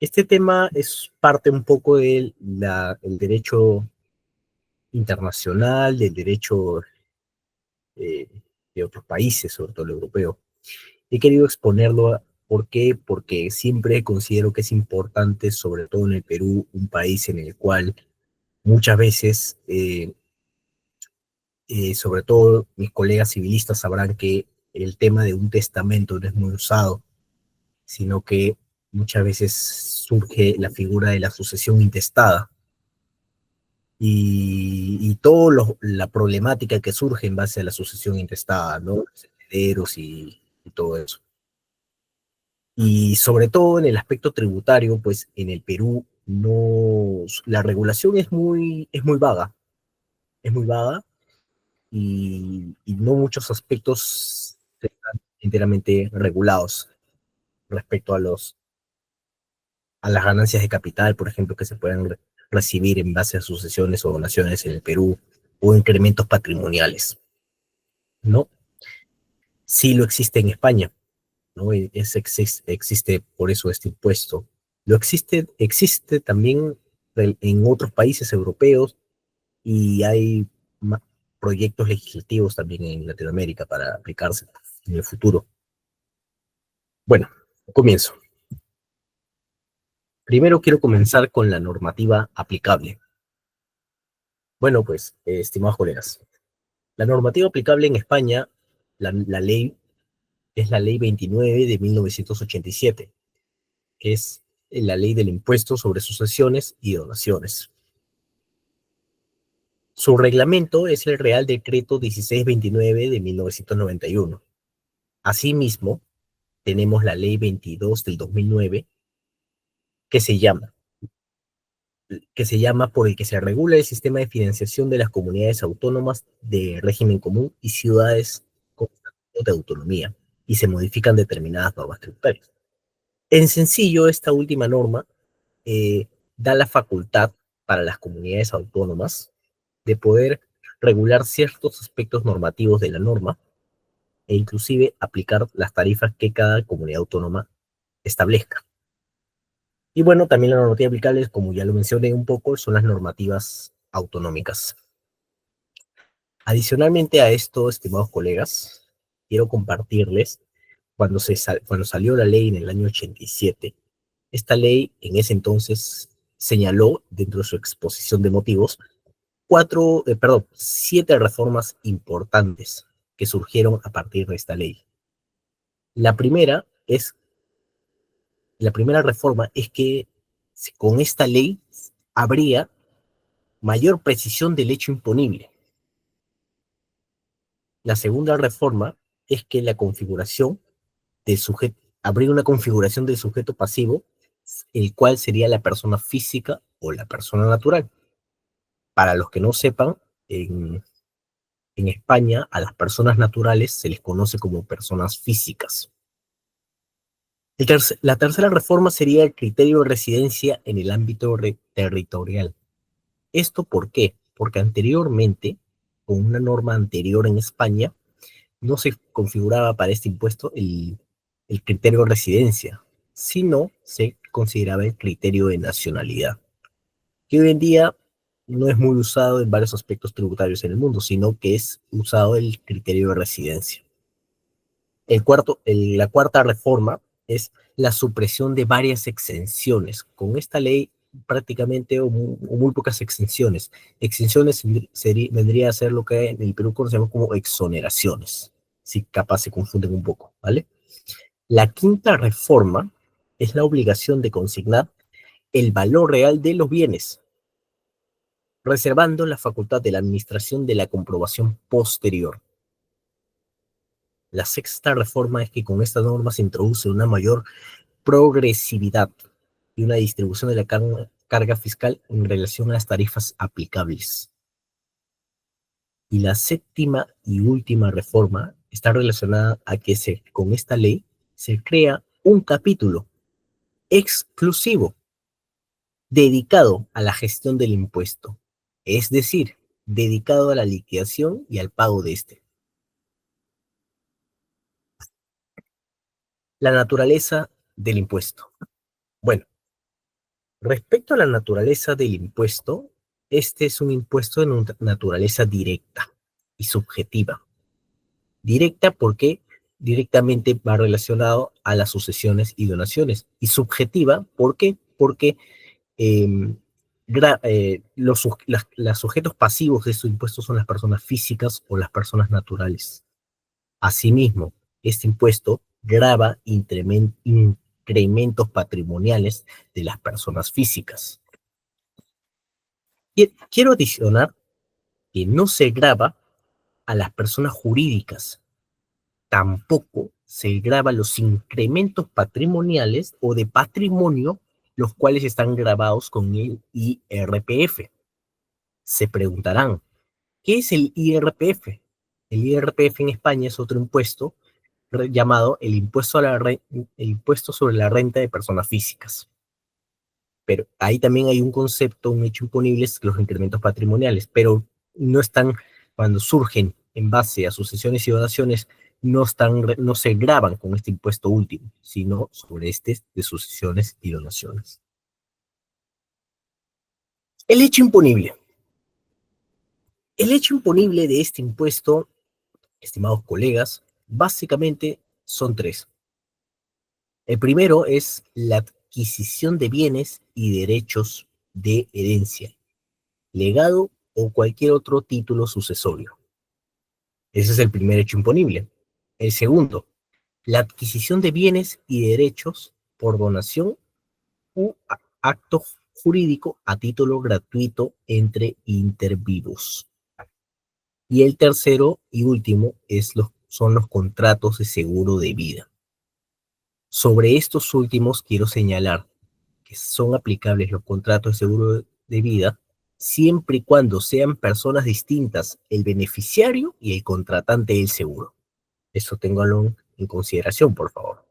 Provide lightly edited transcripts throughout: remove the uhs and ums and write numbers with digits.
Este tema es parte un poco del el derecho internacional, del derecho eh, de otros países, sobre todo el europeo. He querido exponerlo, ¿por qué? Porque siempre considero que es importante, sobre todo en el Perú, un país en el cual muchas veces, sobre todo mis colegas civilistas sabrán que el tema de un testamento no es muy usado, sino que muchas veces surge la figura de la sucesión intestada y toda la problemática que surge en base a la sucesión intestada, ¿no? Los herederos y todo eso. Y sobre todo en el aspecto tributario, pues en el Perú no, la regulación es muy vaga y no muchos aspectos están enteramente regulados respecto a las ganancias de capital, por ejemplo, que se pueden recibir en base a sucesiones o donaciones en el Perú o incrementos patrimoniales, ¿no? Sí lo existe en España, ¿no? Existe por eso este impuesto. Existe también en otros países europeos y hay proyectos legislativos también en Latinoamérica para aplicarse en el futuro. Bueno, comienzo. Primero quiero comenzar con la normativa aplicable. Bueno, pues, estimados colegas, la normativa aplicable en España, la ley, es la ley 29 de 1987, que es la ley del impuesto sobre sucesiones y donaciones. Su reglamento es el Real Decreto 1629 de 1991. Asimismo, tenemos la ley 22 del 2009, que se llama, por el que se regula el sistema de financiación de las comunidades autónomas de régimen común y ciudades con estatuto de autonomía, y se modifican determinadas normas tributarias. En sencillo, esta última norma eh, da la facultad para las comunidades autónomas de poder regular ciertos aspectos normativos de la norma e inclusive aplicar las tarifas que cada comunidad autónoma establezca. Y bueno, también la normativa aplicable, como ya lo mencioné un poco, son las normativas autonómicas. Adicionalmente a esto, estimados colegas, quiero compartirles cuando salió la ley en el año 87. Esta ley en ese entonces señaló, dentro de su exposición de motivos, 7 reformas importantes que surgieron a partir de esta ley. La primera la primera reforma es que con esta ley habría mayor precisión del hecho imponible. La segunda reforma es que la configuración del sujeto, habría una configuración del sujeto pasivo, el cual sería la persona física o la persona natural. Para los que no sepan, en España a las personas naturales se les conoce como personas físicas. La tercera reforma sería el criterio de residencia en el ámbito territorial. ¿Esto por qué? Porque anteriormente, con una norma anterior en España, no se configuraba para este impuesto el criterio de residencia, sino se consideraba el criterio de nacionalidad, que hoy en día no es muy usado en varios aspectos tributarios en el mundo, sino que es usado el criterio de residencia. La cuarta reforma es la supresión de varias exenciones. Con esta ley prácticamente o muy pocas exenciones. Exenciones vendría a ser lo que en el Perú conocemos como exoneraciones. Si capaz se confunden un poco, ¿vale? La quinta reforma es la obligación de consignar el valor real de los bienes, reservando la facultad de la administración de la comprobación posterior. La sexta reforma es que con esta norma se introduce una mayor progresividad y una distribución de la carga fiscal en relación a las tarifas aplicables. Y la séptima y última reforma está relacionada a que con esta ley se crea un capítulo exclusivo dedicado a la gestión del impuesto, es decir, dedicado a la liquidación y al pago de este. La naturaleza del impuesto. Bueno, Respecto a la naturaleza del impuesto, este es un impuesto de naturaleza directa y subjetiva. Directa porque directamente va relacionado a las sucesiones y donaciones. Y subjetiva, ¿por qué? Porque eh, los sujetos pasivos de estos impuestos son las personas físicas o las personas naturales. Asimismo, este impuesto grava incrementos patrimoniales de las personas físicas. Quiero adicionar que no se grava a las personas jurídicas, tampoco se grava los incrementos patrimoniales o de patrimonio, los cuales están grabados con el IRPF. Se preguntarán, ¿qué es el IRPF? El IRPF en España es otro impuesto llamado el impuesto sobre la renta de personas físicas. Pero ahí también hay un concepto, un hecho imponible, es los incrementos patrimoniales, pero no están, cuando surgen en base a sucesiones y donaciones, no se graban con este impuesto último, sino sobre este de sucesiones y donaciones. El hecho imponible. El hecho imponible de este impuesto, estimados colegas, básicamente son tres. El primero es la adquisición de bienes y derechos de herencia, legado o cualquier otro título sucesorio. Ese es el primer hecho imponible. El segundo, la adquisición de bienes y derechos por donación u acto jurídico a título gratuito entre intervivos. Y el tercero y último son los contratos de seguro de vida. Sobre estos últimos quiero señalar que son aplicables los contratos de seguro de vida siempre y cuando sean personas distintas el beneficiario y el contratante del seguro. Eso ténganlo en consideración, por favor.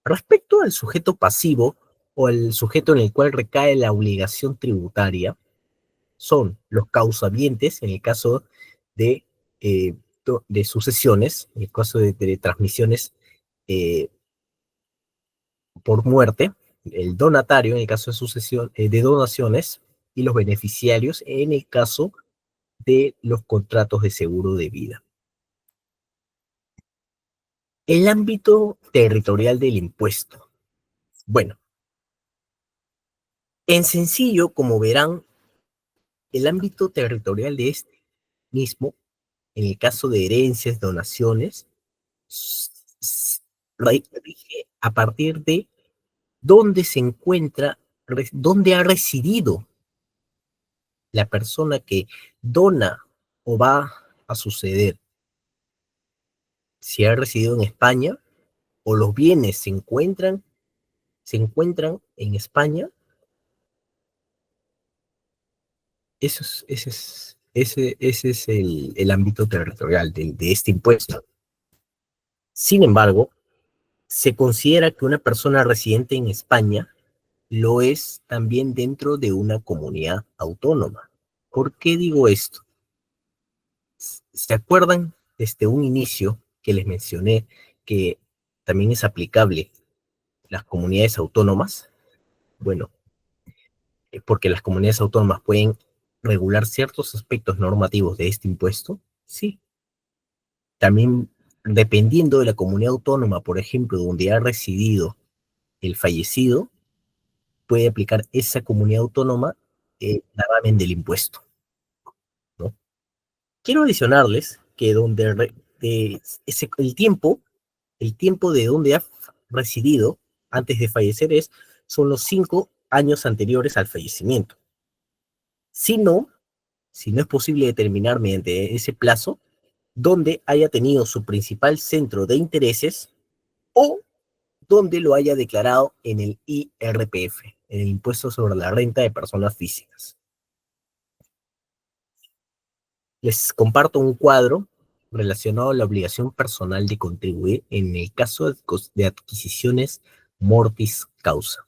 Respecto al sujeto pasivo o al sujeto en el cual recae la obligación tributaria, son los causavientes en el caso de, de sucesiones, en el caso de transmisiones por muerte, el donatario en el caso de sucesión de donaciones y los beneficiarios en el caso de los contratos de seguro de vida. El ámbito territorial del impuesto. Bueno, en sencillo, como verán, el ámbito territorial de este mismo, en el caso de herencias, donaciones, rige a partir de dónde se encuentra, dónde ha residido la persona que dona o va a suceder. Si ha residido en España o los bienes se encuentran en España, ese es el ámbito territorial de este impuesto. Sin embargo, se considera que una persona residente en España lo es también dentro de una comunidad autónoma. ¿Por qué digo esto? ¿Se acuerdan desde un inicio que les mencioné que también es aplicable las comunidades autónomas? Bueno, porque las comunidades autónomas pueden regular ciertos aspectos normativos de este impuesto. Sí. También, dependiendo de la comunidad autónoma, por ejemplo, donde ha residido el fallecido, puede aplicar esa comunidad autónoma el gravamen del impuesto, ¿no? Quiero adicionarles que el tiempo de donde ha residido antes de fallecer son los 5 años anteriores al fallecimiento. Si no es posible determinar mediante ese plazo donde haya tenido su principal centro de intereses o donde lo haya declarado en el IRPF, en el Impuesto sobre la Renta de Personas Físicas. Les comparto un cuadro relacionado a la obligación personal de contribuir en el caso de adquisiciones mortis causa.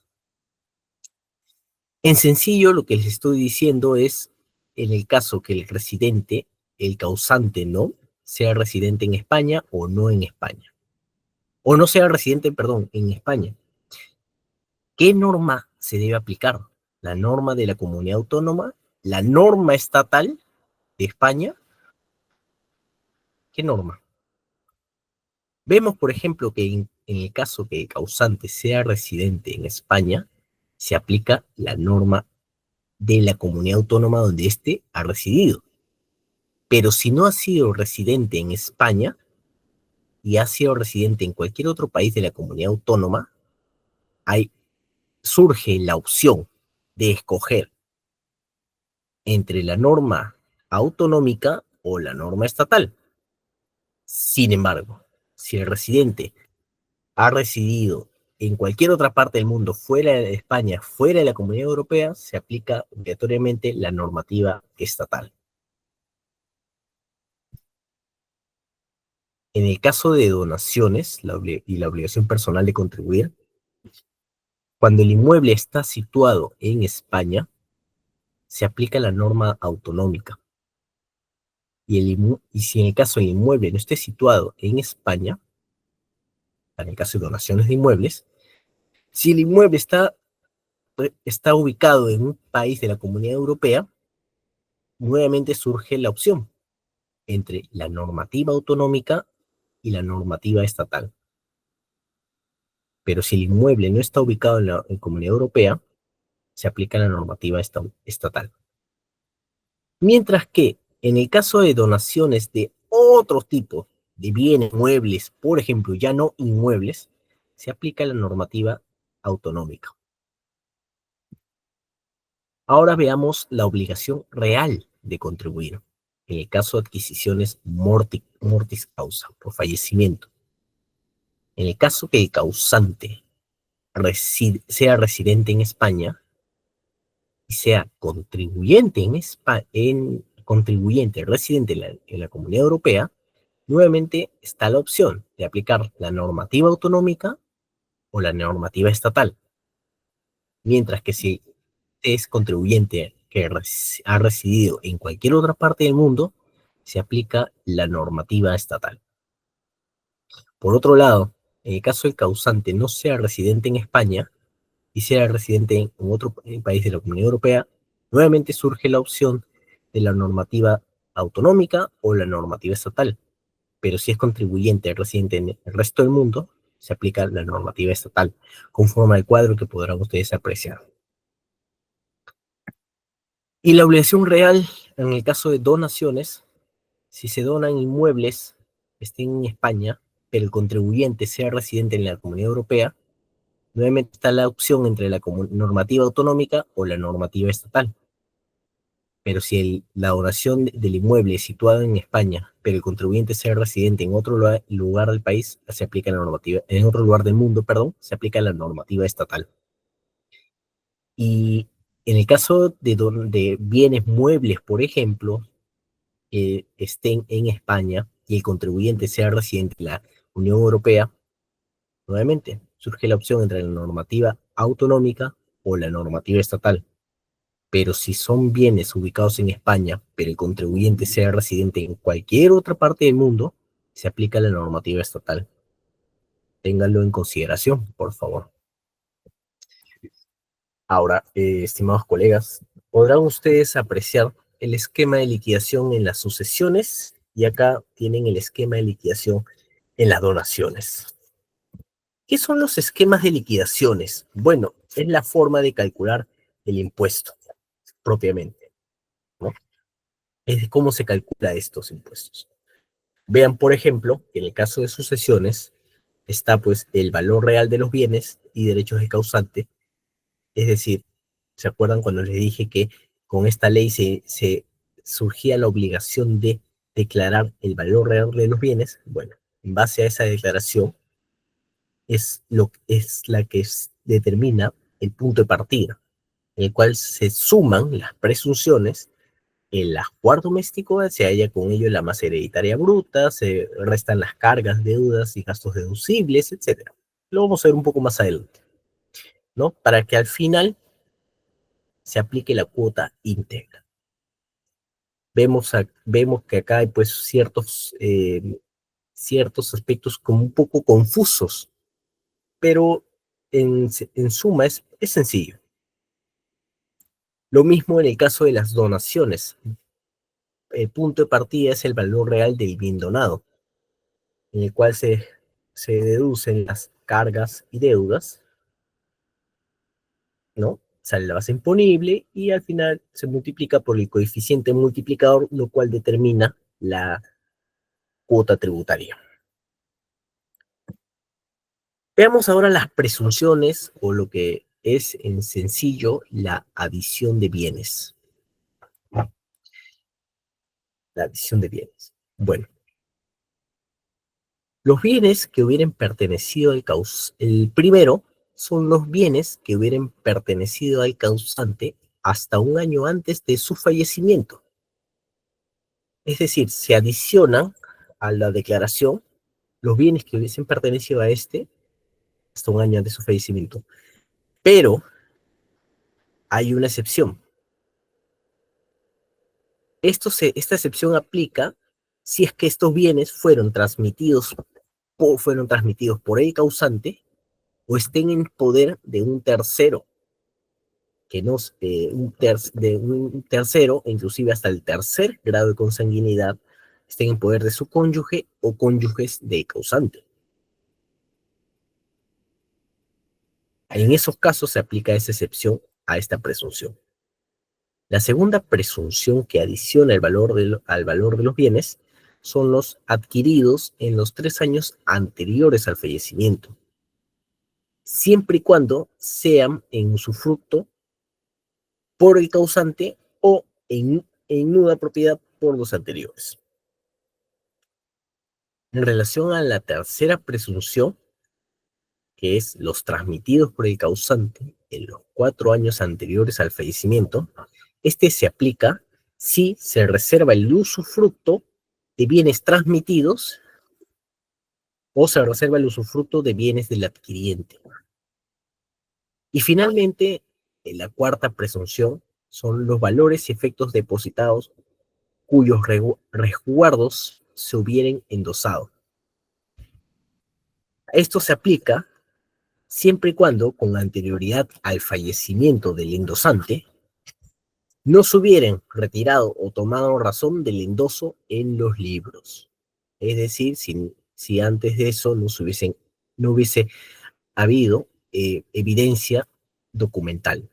En sencillo, lo que les estoy diciendo es, en el caso que el residente, el causante no, sea residente en España o no en España. O no sea residente, perdón, en España. ¿Qué norma se debe aplicar la norma de la comunidad autónoma, la norma estatal de España. ¿Qué norma? Vemos, por ejemplo, que en el caso que el causante sea residente en España, se aplica la norma de la comunidad autónoma donde éste ha residido. Pero si no ha sido residente en España y ha sido residente en cualquier otro país de la comunidad autónoma, hay, surge la opción de escoger entre la norma autonómica o la norma estatal. Sin embargo, si el residente ha residido en cualquier otra parte del mundo fuera de España, fuera de la Comunidad Europea, se aplica obligatoriamente la normativa estatal. En el caso de donaciones y la obligación personal de contribuir, cuando el inmueble está situado en España, se aplica la norma autonómica. Y si en el caso del inmueble no esté situado en España, en el caso de donaciones de inmuebles, si el inmueble está ubicado en un país de la Comunidad Europea, nuevamente surge la opción entre la normativa autonómica y la normativa estatal. Pero si el inmueble no está ubicado en la Comunidad Europea, se aplica la normativa estatal. Mientras que en el caso de donaciones de otro tipo de bienes muebles, por ejemplo, ya no inmuebles, se aplica la normativa autonómica. Ahora veamos la obligación real de contribuir en el caso de adquisiciones mortis causa, por fallecimiento. En el caso que el causante sea residente en España y sea contribuyente contribuyente residente en la Comunidad Europea, nuevamente está la opción de aplicar la normativa autonómica o la normativa estatal. Mientras que si es contribuyente que ha residido en cualquier otra parte del mundo, se aplica la normativa estatal. Por otro lado, en el caso del causante no sea residente en España y sea residente en otro país de la Comunidad Europea, nuevamente surge la opción de la normativa autonómica o la normativa estatal. Pero si es contribuyente residente en el resto del mundo, se aplica la normativa estatal, conforme al cuadro que podrán ustedes apreciar. Y la obligación real, en el caso de donaciones, si se donan inmuebles, estén en España, pero el contribuyente sea residente en la Comunidad Europea, nuevamente está la opción entre la normativa autonómica o la normativa estatal. Pero si la donación del inmueble es situado en España, pero el contribuyente sea residente en otro lugar del país, se aplica la normativa, en otro lugar del mundo, perdón, se aplica la normativa estatal. Y en el caso de bienes muebles, por ejemplo, que estén en España y el contribuyente sea residente en la Unión Europea, nuevamente surge la opción entre la normativa autonómica o la normativa estatal. Pero si son bienes ubicados en España, pero el contribuyente sea residente en cualquier otra parte del mundo, se aplica la normativa estatal. Ténganlo en consideración, por favor. Ahora, estimados colegas, podrán ustedes apreciar el esquema de liquidación en las sucesiones y acá tienen el esquema de liquidación en las donaciones. ¿Qué son los esquemas de liquidaciones? Bueno, es la forma de calcular el impuesto propiamente, ¿no? Es de cómo se calcula estos impuestos. Vean, por ejemplo, que en el caso de sucesiones está pues el valor real de los bienes y derechos de causante, es decir, ¿se acuerdan cuando les dije que con esta ley se surgía la obligación de declarar el valor real de los bienes? Bueno, en base a esa declaración es la que determina el punto de partida, en el cual se suman las presunciones, el ajuar doméstico, se halla con ello la masa hereditaria bruta, se restan las cargas, deudas y gastos deducibles, etc. Lo vamos a ver un poco más adelante, ¿no? Para que al final se aplique la cuota íntegra. Vemos que acá hay pues ciertos aspectos como un poco confusos, pero en suma es sencillo. Lo mismo en el caso de las donaciones. El punto de partida es el valor real del bien donado, en el cual se deducen las cargas y deudas, ¿no? Sale la base imponible y al final se multiplica por el coeficiente multiplicador, lo cual determina la cuota tributaria. Veamos ahora las presunciones o lo que es en sencillo la adición de bienes. La adición de bienes. Bueno, los bienes que hubieran pertenecido al causante, el primero son los bienes que hubieran pertenecido al causante hasta un año antes de su fallecimiento. Es decir, se adicionan a la declaración los bienes que hubiesen pertenecido a este hasta un año antes de su fallecimiento. Pero hay una excepción. Esta excepción aplica si es que estos bienes fueron transmitidos por el causante o estén en poder de un tercero, que no de un tercero, inclusive hasta el tercer grado de consanguinidad, estén en poder de su cónyuge o cónyuges del causante. En esos casos se aplica esa excepción a esta presunción. La segunda presunción que adiciona al valor de los bienes son los adquiridos en los 3 años anteriores al fallecimiento, siempre y cuando sean en usufructo por el causante o en nuda propiedad por los anteriores. En relación a la tercera presunción, que es los transmitidos por el causante en los 4 años anteriores al fallecimiento, este se aplica si se reserva el usufructo de bienes transmitidos o se reserva el usufructo de bienes del adquiriente. Y finalmente, en la cuarta presunción son los valores y efectos depositados cuyos resguardos se hubieran endosado. Esto se aplica siempre y cuando, con anterioridad al fallecimiento del endosante, no se hubieran retirado o tomado razón del endoso en los libros. Es decir, si antes de eso no hubiese habido evidencia documental.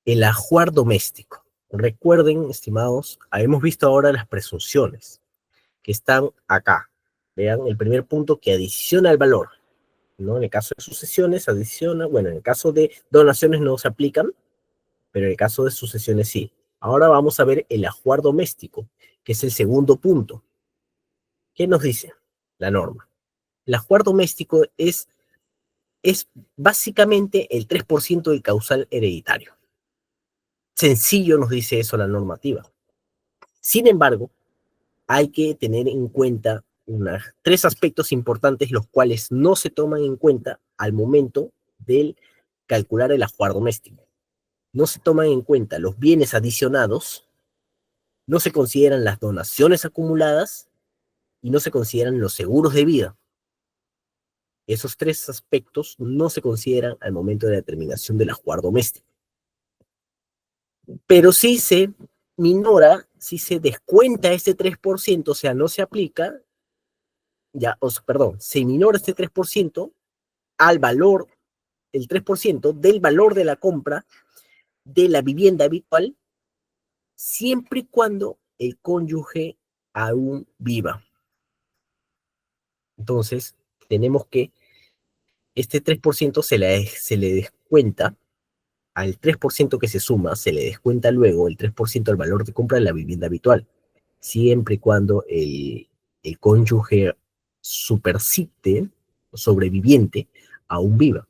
El ajuar doméstico. Recuerden, estimados, hemos visto ahora las presunciones que están acá. Vean el primer punto que adiciona el valor, ¿no? En el caso de sucesiones adiciona, bueno, en el caso de donaciones no se aplican, pero en el caso de sucesiones sí. Ahora vamos a ver el ajuar doméstico, que es el segundo punto. ¿Qué nos dice la norma? El ajuar doméstico es básicamente el 3% del causal hereditario. Sencillo nos dice eso la normativa. Sin embargo, hay que tener en cuenta 3 aspectos importantes, los cuales no se toman en cuenta al momento de calcular el ajuar doméstico. No se toman en cuenta los bienes adicionados, no se consideran las donaciones acumuladas y no se consideran los seguros de vida. Esos 3 aspectos no se consideran al momento de la determinación del ajuar doméstico. Pero sí se minora, sí se descuenta este 3%, o sea, no se aplica, se minora este 3% al valor, el 3% del valor de la compra de la vivienda habitual, siempre y cuando el cónyuge aún viva. Entonces, tenemos que este 3% se le descuenta, al 3% que se suma, se le descuenta luego el 3% del valor de compra de la vivienda habitual, siempre y cuando el cónyuge supersiste, sobreviviente, aún viva.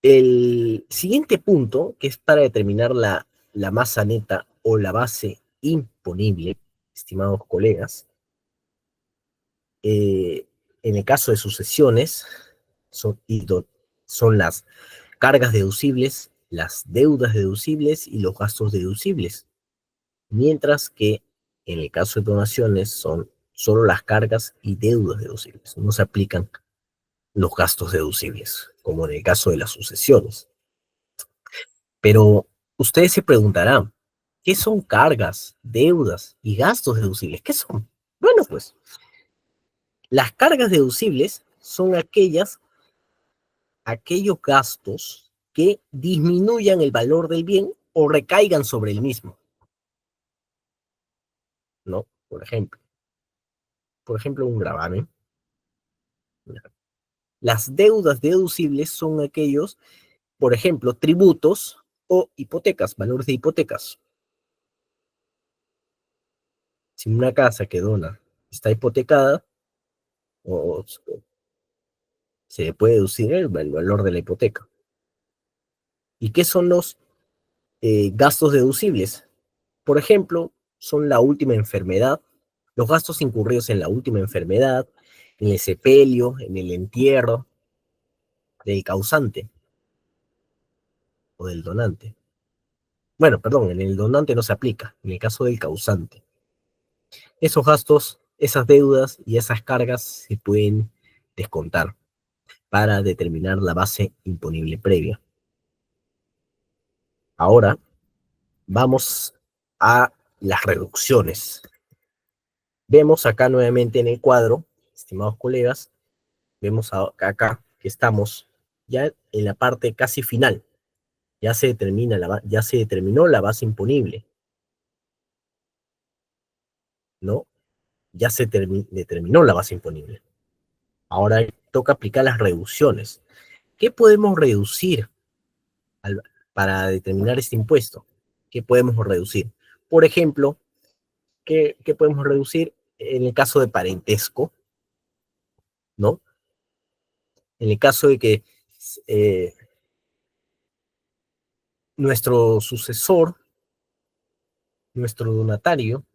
El siguiente punto, que es para determinar la masa neta o la base imponible, estimados colegas, en el caso de sucesiones, son las cargas deducibles, las deudas deducibles y los gastos deducibles, mientras que en el caso de donaciones son solo las cargas y deudas deducibles, no se aplican los gastos deducibles. como en el caso de las sucesiones. Pero ustedes se preguntarán, ¿qué son cargas, deudas y gastos deducibles? ¿Qué son? Bueno, pues las cargas deducibles son aquellos gastos que disminuyan el valor del bien o recaigan sobre el mismo, ¿no? Por ejemplo, un gravamen. Las deudas deducibles son aquellos, por ejemplo, tributos o hipotecas, valores de hipotecas. Si una casa que dona está hipotecada, o se puede deducir el valor de la hipoteca. ¿Y qué son los gastos deducibles? Por ejemplo, son la última enfermedad, los gastos incurridos en la última enfermedad, en el sepelio, en el entierro del causante o del donante. Bueno, perdón, en el donante no se aplica, en el caso del causante. Esos gastos, esas deudas y esas cargas se pueden descontar para determinar la base imponible previa. Ahora vamos a las reducciones. Vemos acá nuevamente en el cuadro, estimados colegas, vemos acá que estamos ya en la parte casi final. Ya se determinó la base imponible, ¿no? Ya se determinó la base imponible. Ahora toca aplicar las reducciones. ¿Qué podemos reducir al, para determinar este impuesto? ¿Qué podemos reducir? Por ejemplo, ¿qué podemos reducir en el caso de parentesco? ¿No? En el caso de que eh, nuestro sucesor, nuestro donatario,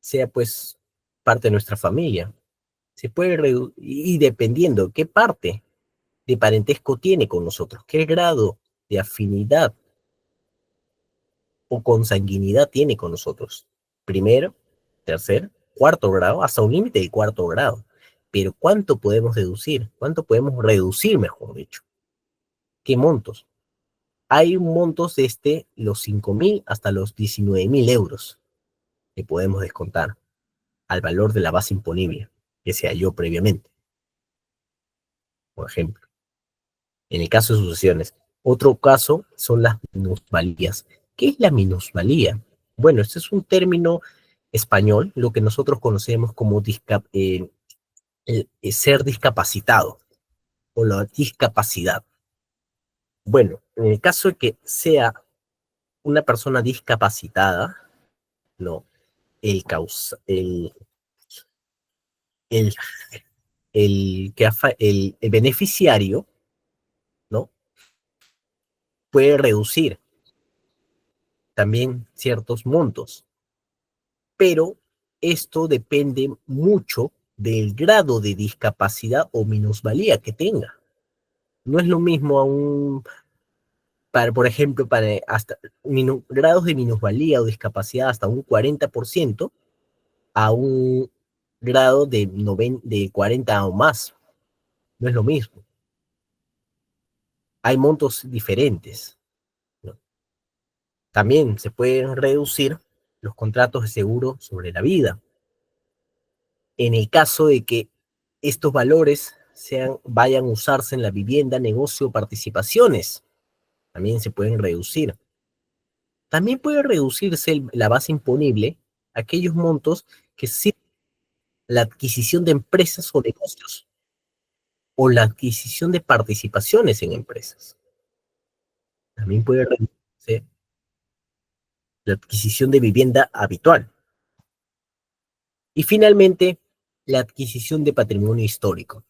sea pues parte de nuestra familia. Se puede reducir, y dependiendo qué parte de parentesco tiene con nosotros, qué grado de afinidad o consanguinidad tiene con nosotros. Primero, tercer, cuarto grado, hasta un límite de cuarto grado. Pero ¿cuánto podemos deducir? ¿Cuánto podemos reducir, mejor dicho? ¿Qué montos? Hay montos desde los 5.000 hasta los 19.000 euros que podemos descontar al valor de la base imponible que se halló previamente, por ejemplo. En el caso de sucesiones. Otro caso son las minusvalías. ¿Qué es la minusvalía? Bueno, este es un término español, lo que nosotros conocemos como ser discapacitado o la discapacidad. Bueno, en el caso de que sea una persona discapacitada, no, el, causa, el, el beneficiario, ¿no? Puede reducir también ciertos montos, pero esto depende mucho del grado de discapacidad o minusvalía que tenga. No es lo mismo por ejemplo, para hasta grados de minusvalía o discapacidad hasta un 40% a un grado de 40 o más. No es lo mismo. Hay montos diferentes, ¿no? También se pueden reducir los contratos de seguro sobre la vida. En el caso de que estos valores vayan a usarse en la vivienda, negocio o participaciones, también se pueden reducir. También puede reducirse la base imponible aquellos montos que sirven la adquisición de empresas o negocios o la adquisición de participaciones en empresas. También puede reducirse la adquisición de vivienda habitual. Y finalmente, la adquisición de patrimonio histórico.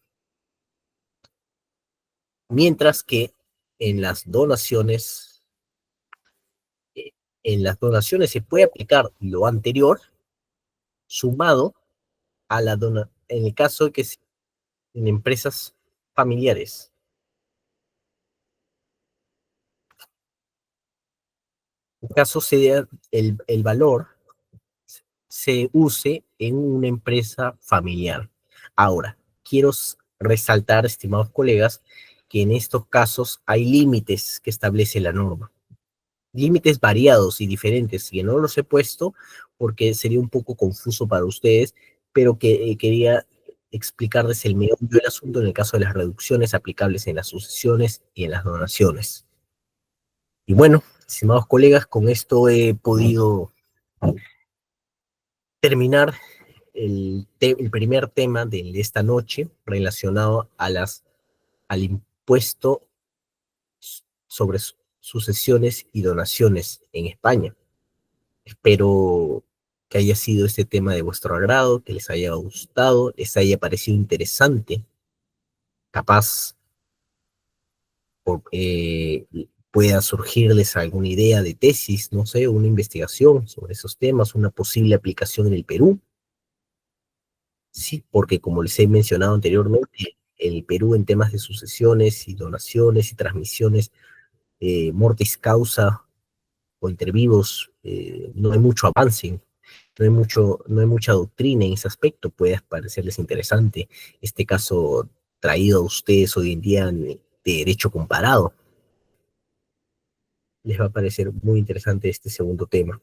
Mientras que en las donaciones, eh, en las donaciones se puede aplicar lo anterior sumado a en el caso de que en empresas familiares. En caso sea el valor se use en una empresa familiar. Ahora, quiero resaltar, estimados colegas, que en estos casos hay límites que establece la norma. Límites variados y diferentes, que no los he puesto porque sería un poco confuso para ustedes, pero que quería explicarles el meollo del asunto en el caso de las reducciones aplicables en las sucesiones y en las donaciones. Y bueno, estimados colegas, con esto he podido terminar el primer tema de esta noche relacionado al impuesto sobre sucesiones y donaciones en España. Espero que haya sido este tema de vuestro agrado, que les haya gustado, les haya parecido interesante, capaz por, pueda surgirles alguna idea de tesis, no sé, una investigación sobre esos temas, una posible aplicación en el Perú. Sí, porque como les he mencionado anteriormente, el Perú en temas de sucesiones y donaciones y transmisiones, mortis causa o entre vivos, no hay mucho avance, no hay mucha doctrina en ese aspecto, puede parecerles interesante este caso traído a ustedes hoy en día de derecho comparado. Les va a parecer muy interesante este segundo tema.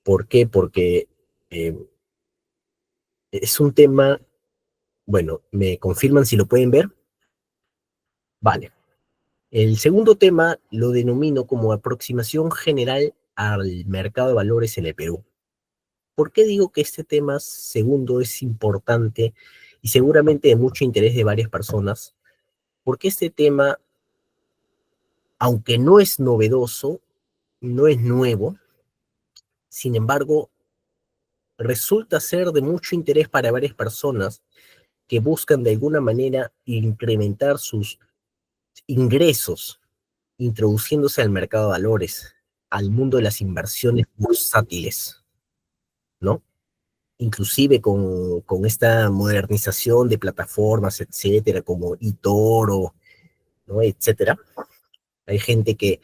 ¿Por qué? Porque eh, es un tema, bueno, me confirman si lo pueden ver. Vale. El segundo tema lo denomino como aproximación general al mercado de valores en el Perú. ¿Por qué digo que este tema segundo es importante y seguramente de mucho interés de varias personas? Porque este tema, aunque no es novedoso, no es nuevo, sin embargo, resulta ser de mucho interés para varias personas que buscan de alguna manera incrementar sus ingresos, introduciéndose al mercado de valores, al mundo de las inversiones bursátiles, ¿no? Inclusive con esta modernización de plataformas, etcétera, como eToro, ¿no? Etcétera. Hay gente que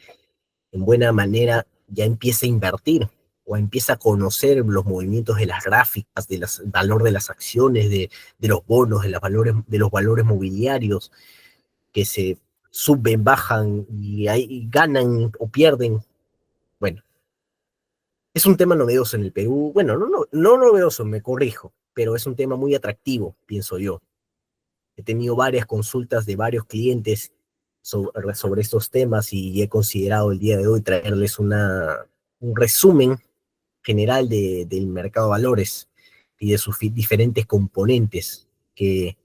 en buena manera ya empieza a invertir o empieza a conocer los movimientos de las gráficas, del valor de las acciones, de los bonos, de los valores mobiliarios que se suben, bajan y ganan o pierden. Bueno, es un tema novedoso en el Perú. Bueno, no novedoso, me corrijo, pero es un tema muy atractivo, pienso yo. He tenido varias consultas de varios clientes sobre estos temas y he considerado el día de hoy traerles un resumen general del mercado de valores y de sus diferentes componentes que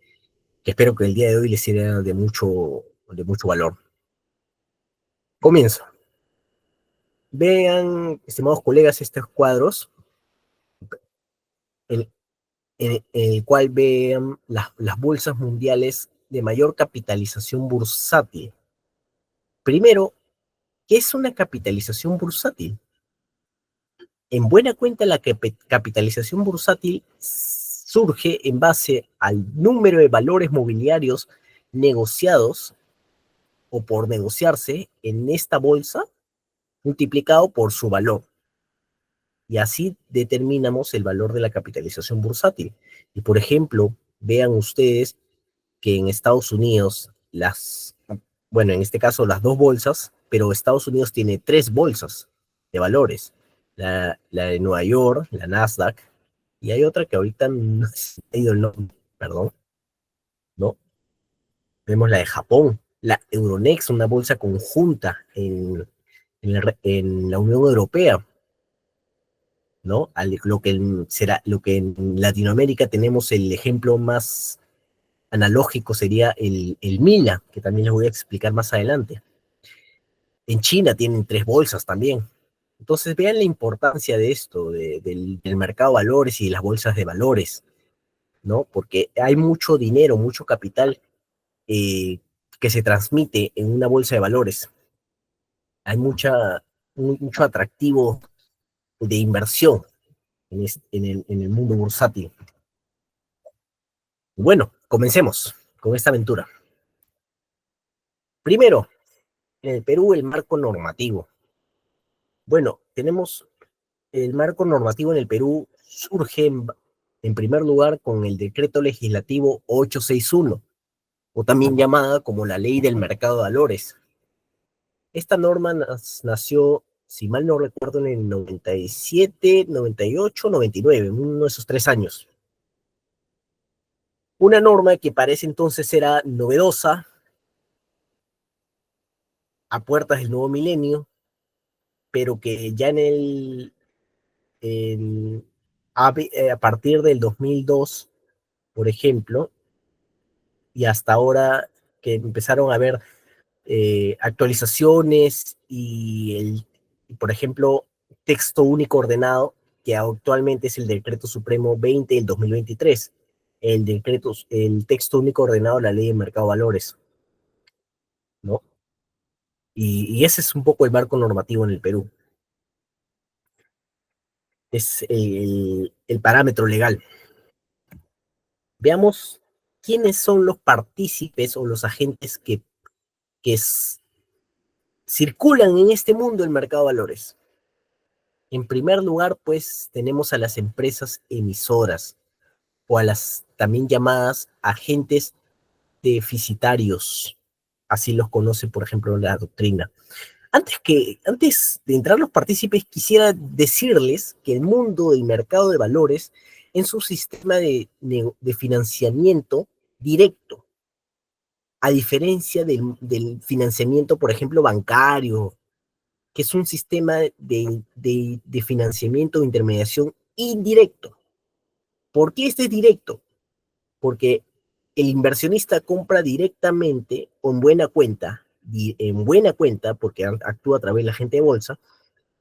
espero que el día de hoy les sea de mucho valor. Comienzo. Vean, estimados colegas, estos cuadros, en, en el cual vean las bolsas mundiales de mayor capitalización bursátil. Primero, ¿qué es una capitalización bursátil? En buena cuenta, la capitalización bursátil surge en base al número de valores mobiliarios negociados o por negociarse en esta bolsa multiplicado por su valor. Y así determinamos el valor de la capitalización bursátil. Y por ejemplo, vean ustedes que en Estados Unidos, bueno, en este caso las dos bolsas, pero Estados Unidos tiene tres bolsas de valores. La de Nueva York, la Nasdaq, y hay otra que ahorita no he ido el nombre, perdón, ¿no? Vemos la de Japón, la Euronext, una bolsa conjunta en la Unión Europea, ¿no? Lo que en Latinoamérica tenemos el ejemplo más analógico sería el Mila, que también les voy a explicar más adelante. En China tienen tres bolsas también. Entonces vean la importancia de esto, del mercado de valores y de las bolsas de valores, ¿no? Porque hay mucho dinero, mucho capital eh, que se transmite en una bolsa de valores. Hay mucho atractivo de inversión en el mundo bursátil. Bueno, comencemos con esta aventura. Primero, en el Perú, el marco normativo. Bueno, tenemos el marco normativo en el Perú surge en primer lugar con el decreto legislativo 861, o también llamada como la Ley del Mercado de Valores. Esta norma nació, si mal no recuerdo, en el 97, 98, 99, en uno de esos 3 años. Una norma que para ese entonces era novedosa, a puertas del nuevo milenio, pero que ya en, a partir del 2002, por ejemplo, y hasta ahora que empezaron a haber actualizaciones por ejemplo, texto único ordenado, que actualmente es el Decreto Supremo 20 del 2023, el texto único ordenado de la Ley de Mercado de Valores, ¿no? Y ese es un poco el marco normativo en el Perú. Es el parámetro legal. Veamos quiénes son los partícipes o los agentes que circulan en este mundo del mercado de valores. En primer lugar, pues tenemos a las empresas emisoras o a las también llamadas agentes deficitarios. Así los conoce, por ejemplo, la doctrina. Antes de entrar los partícipes, quisiera decirles que el mundo del mercado de valores es un sistema de financiamiento directo, a diferencia del financiamiento, por ejemplo, bancario, que es un sistema de financiamiento o intermediación indirecto. ¿Por qué este es directo? Porque el inversionista compra directamente o en buena cuenta, porque actúa a través de la gente de bolsa,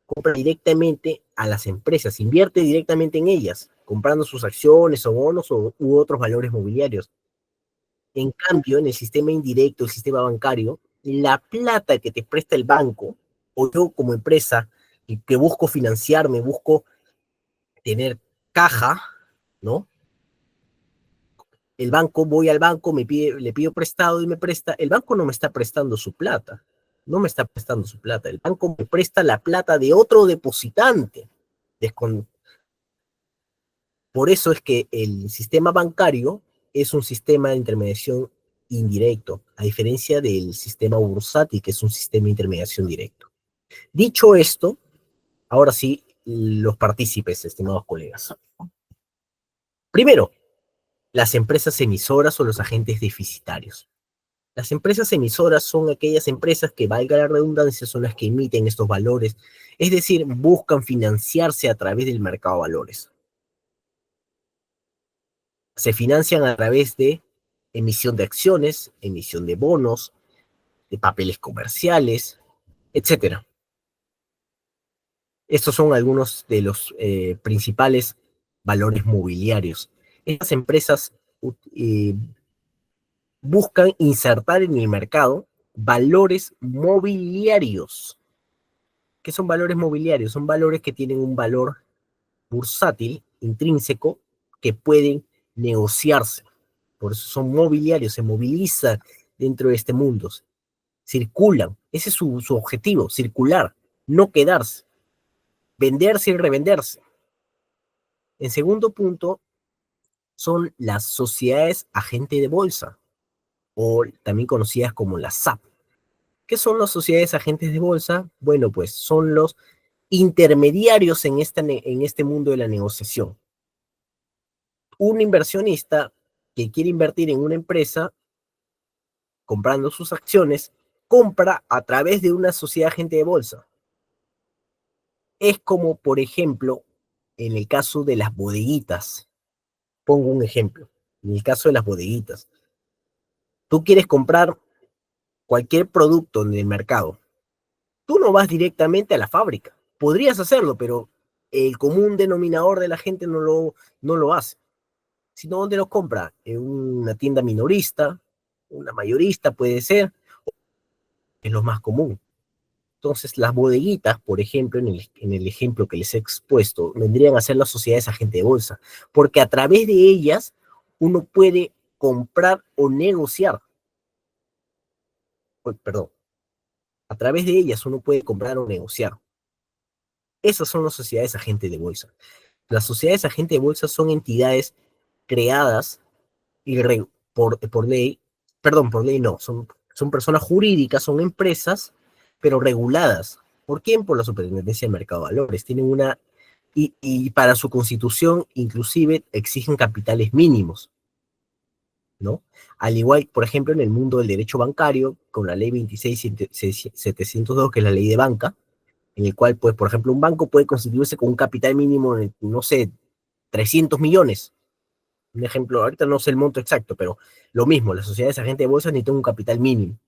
compra directamente a las empresas, invierte directamente en ellas, comprando sus acciones o bonos u otros valores mobiliarios. En cambio, en el sistema indirecto, el sistema bancario, la plata que te presta el banco, o yo como empresa que busco financiarme, busco tener caja, ¿no? El banco, voy al banco, le pido prestado y me presta. El banco no me está prestando su plata, no me está prestando su plata. El banco me presta la plata de otro depositante. Por eso es que el sistema bancario es un sistema de intermediación indirecto, a diferencia del sistema bursátil, que es un sistema de intermediación directo. Dicho esto, ahora sí, los partícipes, estimados colegas. Primero, las empresas emisoras o los agentes deficitarios. Las empresas emisoras son aquellas empresas que, valga la redundancia, son las que emiten estos valores, es decir, buscan financiarse a través del mercado de valores. Se financian a través de emisión de acciones, emisión de bonos, de papeles comerciales, etcétera. Estos son algunos de los principales valores mobiliarios. Estas empresas buscan insertar en el mercado valores mobiliarios. ¿Qué son valores mobiliarios? Son valores que tienen un valor bursátil, intrínseco, que pueden negociarse. Por eso son mobiliarios, se movilizan dentro de este mundo, circulan. Ese es su objetivo, circular, no quedarse, venderse y revenderse. En segundo punto, son las sociedades agente de bolsa, o también conocidas como las SAP. ¿Qué son las sociedades agentes de bolsa? Bueno, pues son los intermediarios en este mundo de la negociación. Un inversionista que quiere invertir en una empresa comprando sus acciones, compra a través de una sociedad agente de bolsa. Es como, por ejemplo, en el caso de las bodeguitas. Pongo un ejemplo. En el caso de las bodeguitas. Tú quieres comprar cualquier producto en el mercado. Tú no vas directamente a la fábrica. Podrías hacerlo, pero el común denominador de la gente no lo hace. Sino, ¿dónde lo compra? En una tienda minorista, una mayorista puede ser, es lo más común. Entonces, las bodeguitas, por ejemplo, en el ejemplo que les he expuesto, vendrían a ser las sociedades agente de bolsa, porque a través de ellas uno puede comprar o negociar. Perdón, a través de ellas uno puede comprar o negociar. Esas son las sociedades agente de bolsa. Las sociedades agente de bolsa son entidades creadas por ley perdón, por ley no, son personas jurídicas, son empresas, pero reguladas. ¿Por quién? Por la Superintendencia del Mercado de Valores. Tienen una, y para su constitución inclusive exigen capitales mínimos, ¿no? Al igual, por ejemplo, en el mundo del derecho bancario, con la ley 26.702, que es la ley de banca, en el cual, pues, por ejemplo, un banco puede constituirse con un capital mínimo de, no sé, 300 millones. Un ejemplo, ahorita no sé el monto exacto, pero lo mismo, las sociedades agentes de bolsa necesitan un capital mínimo.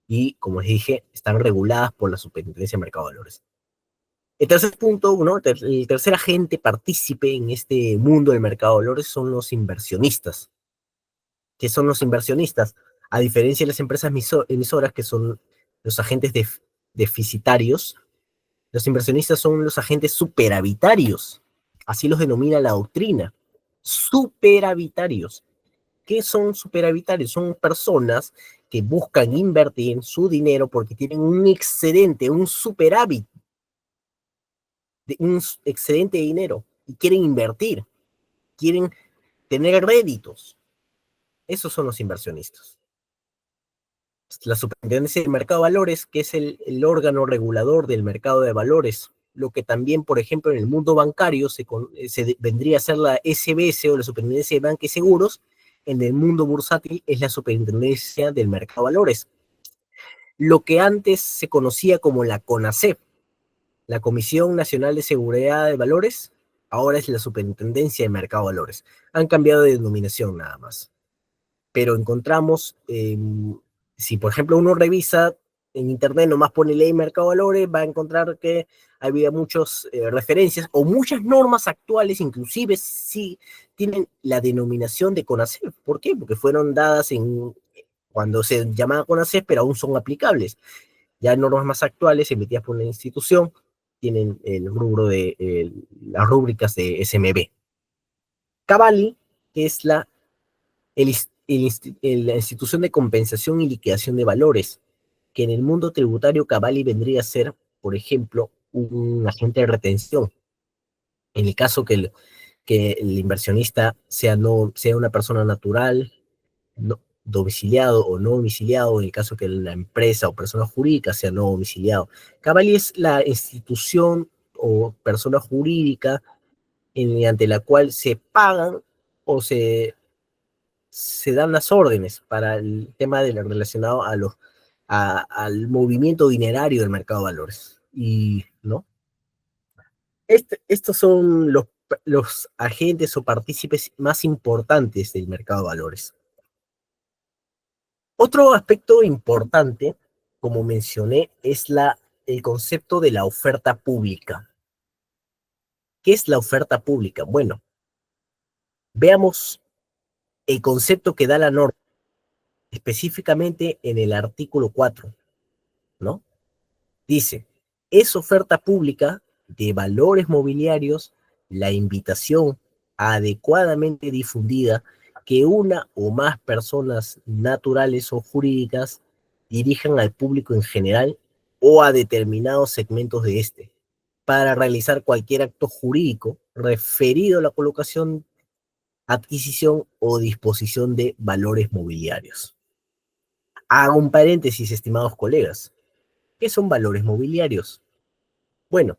Y, como les dije, están reguladas por la Superintendencia de Mercado de Valores. El tercer punto, ¿no? El tercer agente partícipe en este mundo del mercado de valores son los inversionistas. ¿Qué son los inversionistas? A diferencia de las empresas emisoras, que son los agentes deficitarios, los inversionistas son los agentes superavitarios. Así los denomina la doctrina. Superavitarios. ¿Qué son superavitarios? Son personas que buscan invertir su dinero porque tienen un excedente, un superávit, un excedente de dinero y quieren invertir, quieren tener réditos. Esos son los inversionistas. La Superintendencia del Mercado de Valores, que es el órgano regulador del mercado de valores, lo que también, por ejemplo, en el mundo bancario se vendría a ser la SBS o la Superintendencia de Banca y Seguros, en el mundo bursátil es la Superintendencia del Mercado de Valores. Lo que antes se conocía como la CONACEP, la Comisión Nacional de Seguridad de Valores, ahora es la Superintendencia del Mercado de Valores. Han cambiado de denominación nada más. Pero encontramos, si por ejemplo uno revisa en internet, nomás pone ley mercado de valores, va a encontrar que había muchas referencias o muchas normas actuales, inclusive sí tienen la denominación de CONACEF. ¿Por qué? Porque fueron dadas cuando se llamaba CONACEF, pero aún son aplicables. Ya normas más actuales emitidas por una institución tienen el rubro de las rúbricas de SMB. Cavalli, que es la institución de compensación y liquidación de valores, que en el mundo tributario Cavalli vendría a ser, por ejemplo, un agente de retención. En el caso que el inversionista sea una persona natural, no, domiciliado o no domiciliado, en el caso que la empresa o persona jurídica sea no domiciliado. Cavalli es la institución o persona jurídica mediante la cual se pagan o se dan las órdenes para el tema relacionado al movimiento dinerario del mercado de valores. Y, ¿no? Estos son los agentes o partícipes más importantes del mercado de valores. Otro aspecto importante, como mencioné, es el concepto de la oferta pública. ¿Qué es la oferta pública? Bueno, veamos el concepto que da la norma, específicamente en el artículo 4, ¿no? Dice, es oferta pública de valores mobiliarios la invitación adecuadamente difundida que una o más personas naturales o jurídicas dirijan al público en general o a determinados segmentos de este para realizar cualquier acto jurídico referido a la colocación, adquisición o disposición de valores mobiliarios. Hago un paréntesis, estimados colegas. ¿Qué son valores mobiliarios? Bueno,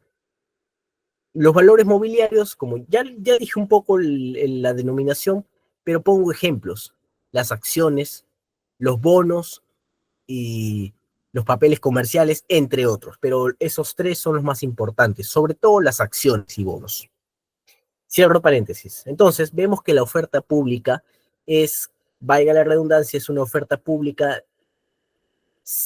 los valores mobiliarios, como ya dije un poco la denominación, pero pongo ejemplos. Las acciones, los bonos y los papeles comerciales, entre otros. Pero esos tres son los más importantes, sobre todo las acciones y bonos. Cierro paréntesis. Entonces, vemos que la oferta pública es, valga la redundancia, es una oferta pública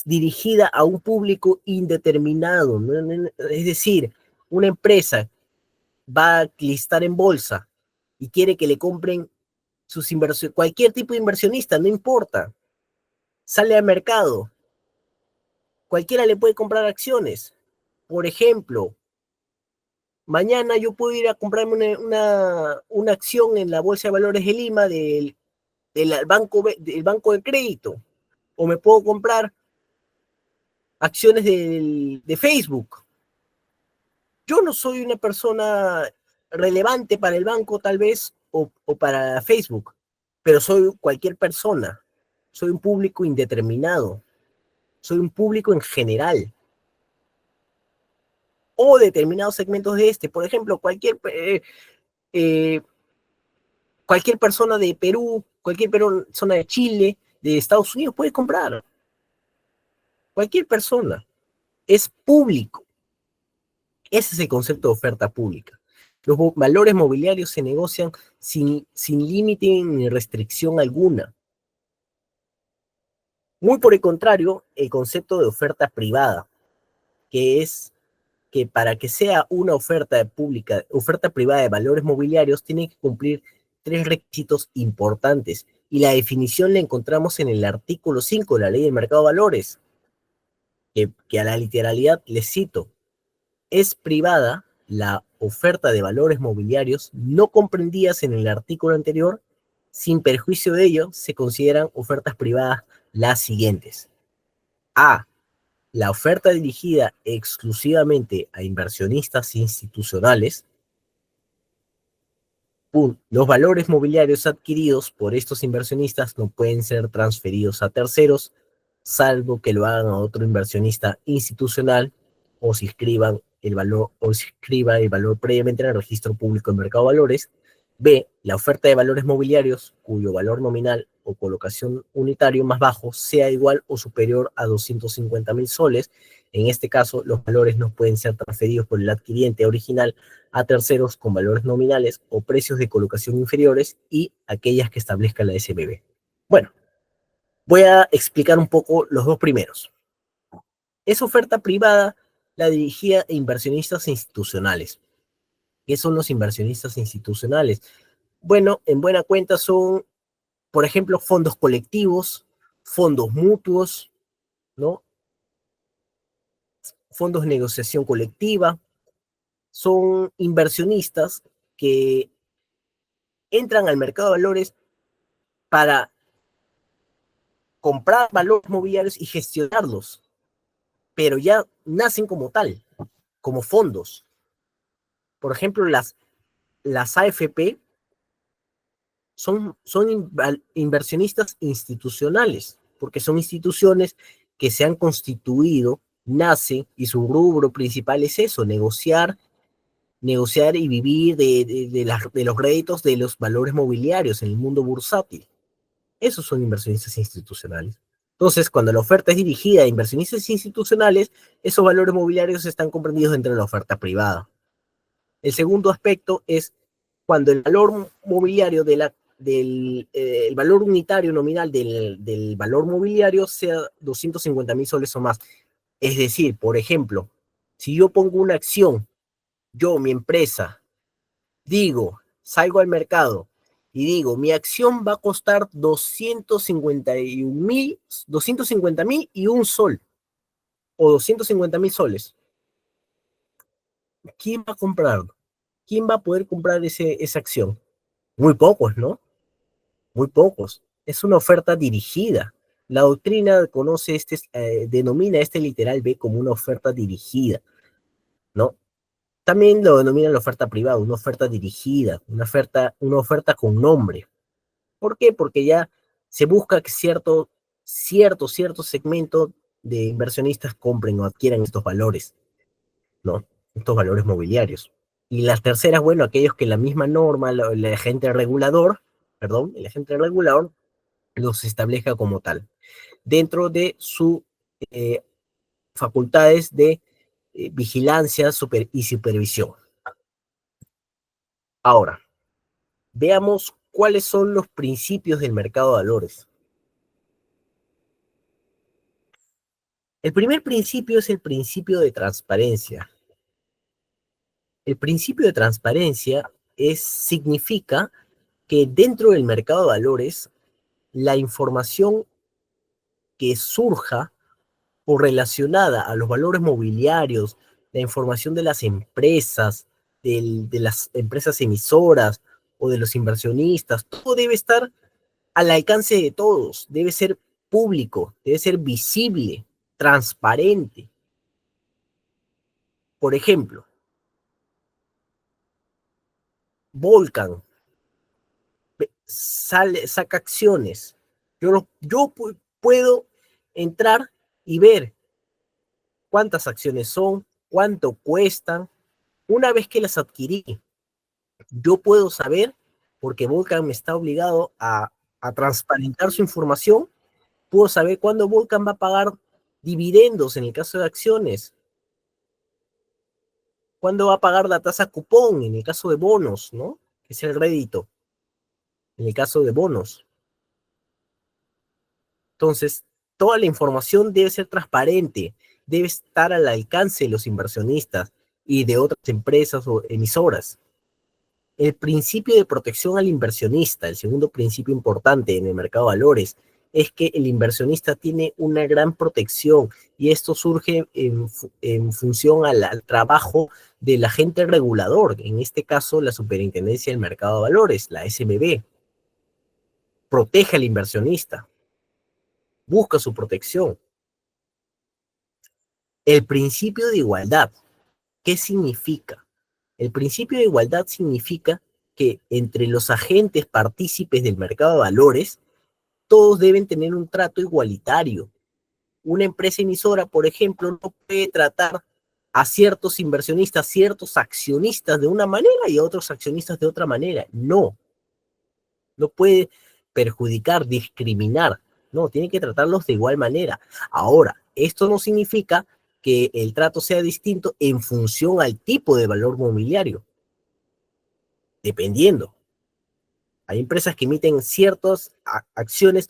dirigida a un público indeterminado, ¿no? Es decir, una empresa va a listar en bolsa y quiere que le compren sus inversiones, cualquier tipo de inversionista, no importa, sale al mercado, cualquiera le puede comprar acciones. Por ejemplo, mañana yo puedo ir a comprarme una acción en la Bolsa de Valores de Lima del banco de crédito, o me puedo comprar acciones de Facebook. Yo no soy una persona relevante para el banco tal vez o para Facebook, pero soy cualquier persona. soy un público indeterminado, soy un público en general, o determinados segmentos de este. Por ejemplo, eh, cualquier persona de Perú, cualquier persona de Chile, de Estados Unidos puede comprar. Cualquier persona. Es público. Ese es el concepto de oferta pública. Los valores mobiliarios se negocian sin límite ni restricción alguna. Muy por el contrario, el concepto de oferta privada, que es que para que sea una oferta pública, oferta privada de valores mobiliarios, tiene que cumplir tres requisitos importantes. Y la definición la encontramos en el artículo 5 de la Ley del Mercado de Valores, que a la literalidad les cito: es privada la oferta de valores mobiliarios no comprendidas en el artículo anterior. Sin perjuicio de ello, se consideran ofertas privadas las siguientes. A. La oferta dirigida exclusivamente a inversionistas institucionales. Los valores mobiliarios adquiridos por estos inversionistas no pueden ser transferidos a terceros, salvo que lo hagan a otro inversionista institucional o se inscriba el valor previamente en el registro público del mercado de valores. B. La oferta de valores mobiliarios cuyo valor nominal o colocación unitario más bajo sea igual o superior a 250.000 soles. En este caso, los valores no pueden ser transferidos por el adquiriente original a terceros con valores nominales o precios de colocación inferiores, y aquellas que establezca la SBB. Bueno, voy a explicar un poco los dos primeros. Es oferta privada la dirigida a inversionistas institucionales. ¿Qué son los inversionistas institucionales? Bueno, en buena cuenta son, por ejemplo, fondos colectivos, fondos mutuos, ¿no? Fondos de negociación colectiva. Son inversionistas que entran al mercado de valores para comprar valores mobiliarios y gestionarlos, pero ya nacen como tal, como fondos. Por ejemplo, las AFP son inversionistas institucionales, porque son instituciones que se han constituido, nacen, y su rubro principal es eso: negociar y vivir de los réditos de los valores mobiliarios en el mundo bursátil. Esos son inversionistas institucionales. Entonces, cuando la oferta es dirigida a inversionistas institucionales, esos valores mobiliarios están comprendidos dentro de la oferta privada. El segundo aspecto es cuando el valor mobiliario el valor unitario nominal del valor mobiliario sea 250.000 soles o más. Es decir, por ejemplo, si yo pongo una acción, yo, mi empresa, salgo al mercado y digo, mi acción va a costar 250.000 y un sol, o 250.000 soles. ¿Quién va a comprarlo? ¿Quién va a poder comprar esa acción? Muy pocos, ¿no? Muy pocos. Es una oferta dirigida. La doctrina denomina este literal B como una oferta dirigida, ¿no? También lo denomina la oferta privada, una oferta dirigida, una oferta con nombre. ¿Por qué? Porque ya se busca que cierto segmento de inversionistas compren o adquieran estos valores, ¿no? Estos valores mobiliarios. Y las terceras, bueno, aquellos que la misma norma, el agente regulador, los establezca como tal, dentro de sus facultades de vigilancia y supervisión. Ahora, veamos cuáles son los principios del mercado de valores. El primer principio es el principio de transparencia. El principio de transparencia significa que dentro del mercado de valores, la información que surja o relacionada a los valores mobiliarios, la información de las empresas, de las empresas emisoras o de los inversionistas, todo debe estar al alcance de todos, debe ser público, debe ser visible, transparente. Por ejemplo, Volcan saca acciones. Puedo entrar y ver cuántas acciones son, cuánto cuestan. Una vez que las adquirí, yo puedo saber, porque Volcan me está obligado a transparentar su información, puedo saber cuándo Volcan va a pagar dividendos en el caso de acciones, cuándo va a pagar la tasa cupón en el caso de bonos, ¿no? Que es el rédito, en el caso de bonos. Entonces, toda la información debe ser transparente, debe estar al alcance de los inversionistas y de otras empresas o emisoras. El principio de protección al inversionista, el segundo principio importante en el mercado de valores, es que el inversionista tiene una gran protección y esto surge en función al trabajo del agente regulador, en este caso la Superintendencia del Mercado de Valores, la SMB. Protege al inversionista, busca su protección. El principio de igualdad, ¿qué significa? El principio de igualdad significa que entre los agentes partícipes del mercado de valores, todos deben tener un trato igualitario. Una empresa emisora, por ejemplo, no puede tratar a ciertos inversionistas, ciertos accionistas de una manera y a otros accionistas de otra manera. No, no puede perjudicar, discriminar. No, tiene que tratarlos de igual manera. Ahora, esto no significa que el trato sea distinto en función al tipo de valor mobiliario, dependiendo. Hay empresas que emiten ciertas acciones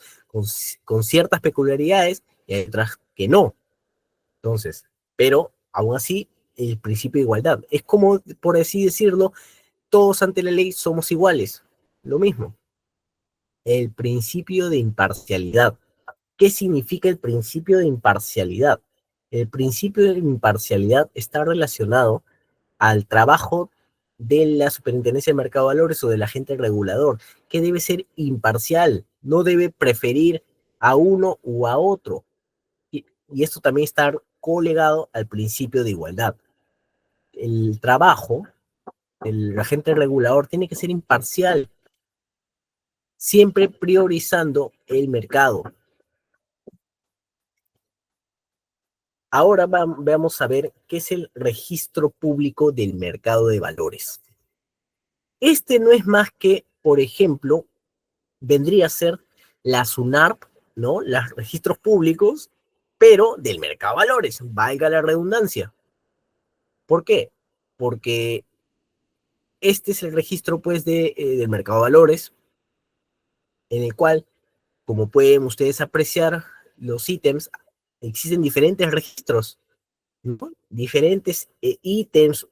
con ciertas peculiaridades y hay otras que no. Entonces, pero aún así, el principio de igualdad. Es como, por así decirlo, todos ante la ley somos iguales. Lo mismo. El principio de imparcialidad. ¿Qué significa el principio de imparcialidad? El principio de imparcialidad está relacionado al trabajo de la Superintendencia de Mercado de Valores o del agente regulador, que debe ser imparcial, no debe preferir a uno u a otro. Y esto también está colegado al principio de igualdad. El trabajo del agente regulador tiene que ser imparcial, siempre priorizando el mercado. Ahora vamos a ver qué es el registro público del mercado de valores. Este no es más que, por ejemplo, vendría a ser la SUNARP, ¿no? Los registros públicos, pero del mercado de valores, valga la redundancia. ¿Por qué? Porque este es el registro, pues, del mercado de valores, en el cual, como pueden ustedes apreciar, los ítems, existen diferentes registros, ¿no? Diferentes ítems,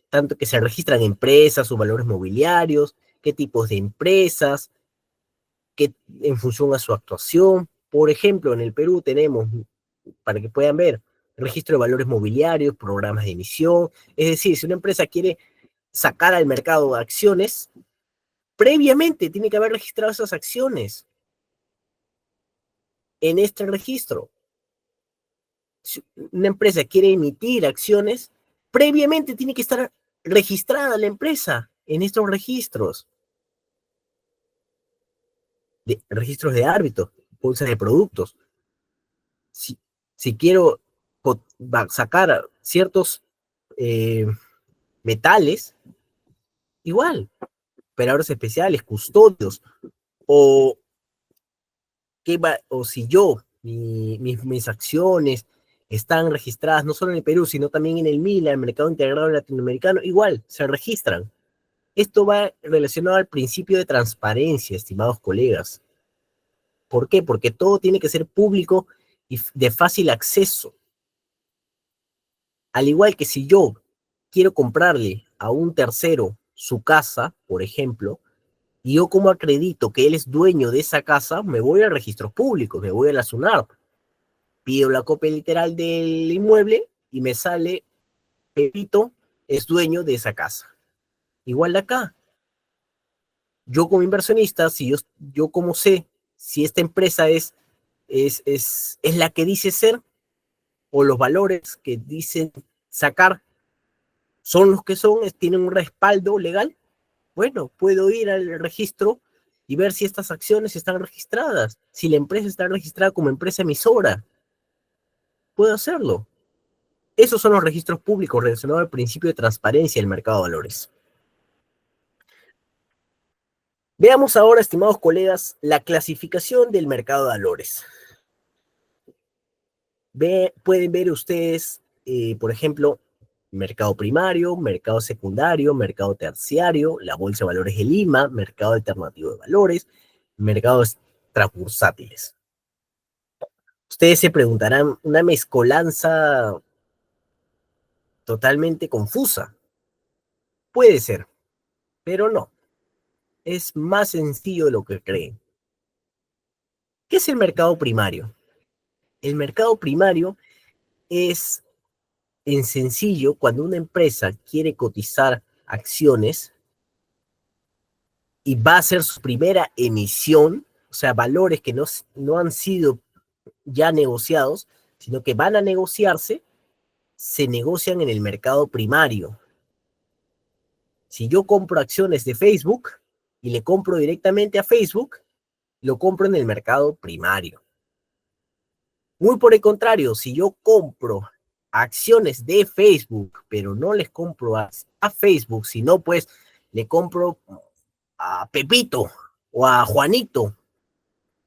tanto que se registran empresas o valores mobiliarios, qué tipos de empresas, que en función a su actuación. Por ejemplo, en el Perú tenemos, para que puedan ver, registro de valores mobiliarios, programas de emisión. Es decir, si una empresa quiere sacar al mercado acciones, previamente tiene que haber registrado esas acciones en este registro. Si una empresa quiere emitir acciones, previamente tiene que estar registrada la empresa en estos registros. Registros de árbitros, bolsas de productos. Si, si quiero sacar ciertos eh, metales, igual, operadores especiales, custodios, o, o si mis acciones están registradas no solo en el Perú, sino también en el MILA, el Mercado Integrado Latinoamericano, igual, se registran. Esto va relacionado al principio de transparencia, estimados colegas. ¿Por qué? Porque todo tiene que ser público y de fácil acceso. Al igual que si yo quiero comprarle a un tercero su casa, por ejemplo, y yo como acredito que él es dueño de esa casa, me voy a registros públicos, me voy a la SUNARP, pido la copia literal del inmueble y me sale, Pepito es dueño de esa casa. Igual de acá, yo como inversionista, si yo como sé si esta empresa es la que dice ser o los valores que dicen sacar son los que son, tienen un respaldo legal, bueno, puedo ir al registro y ver si estas acciones están registradas, si la empresa está registrada como empresa emisora. Puedo hacerlo. Esos son los registros públicos relacionados al principio de transparencia del mercado de valores. Veamos ahora, estimados colegas, la clasificación del mercado de valores. Pueden ver ustedes, por ejemplo, mercado primario, mercado secundario, mercado terciario, la Bolsa de Valores de Lima, mercado alternativo de valores, mercados transbursátiles. Ustedes se preguntarán, una mezcolanza totalmente confusa. Puede ser, pero no. Es más sencillo de lo que creen. ¿Qué es el mercado primario? El mercado primario es, en sencillo, cuando una empresa quiere cotizar acciones y va a hacer su primera emisión, o sea, valores que no han sido ya negociados, sino que van a negociarse, se negocian en el mercado primario. Si yo compro acciones de Facebook y le compro directamente a Facebook, lo compro en el mercado primario. Muy por el contrario, si yo compro acciones de Facebook, pero no les compro a Facebook, sino pues le compro a Pepito o a Juanito,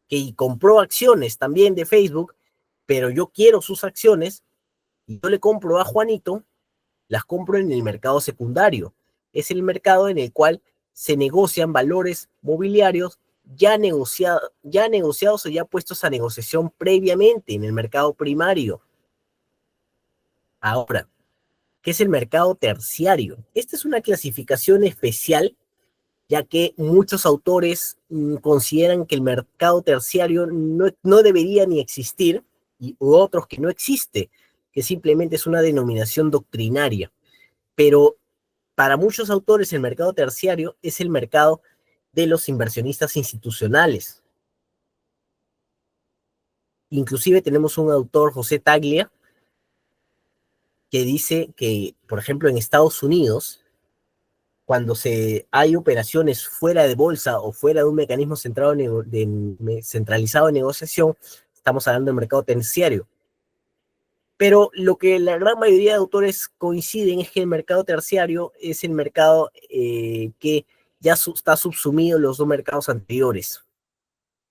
que compró acciones también de Facebook, pero yo quiero sus acciones y yo le compro a Juanito, las compro en el mercado secundario. Es el mercado en el cual se negocian valores mobiliarios ya negociados o ya puestos a negociación previamente en el mercado primario. Ahora, ¿qué es el mercado terciario? Esta es una clasificación especial, ya que muchos autores consideran que el mercado terciario no debería ni existir, y otros que no existe, que simplemente es una denominación doctrinaria. Pero para muchos autores el mercado terciario es el mercado de los inversionistas institucionales. Inclusive tenemos un autor, José Taglia, que dice que, por ejemplo, en Estados Unidos, cuando hay operaciones fuera de bolsa o fuera de un mecanismo centralizado de negociación, estamos hablando del mercado terciario. Pero lo que la gran mayoría de autores coinciden es que el mercado terciario es el mercado que ya está subsumido en los dos mercados anteriores.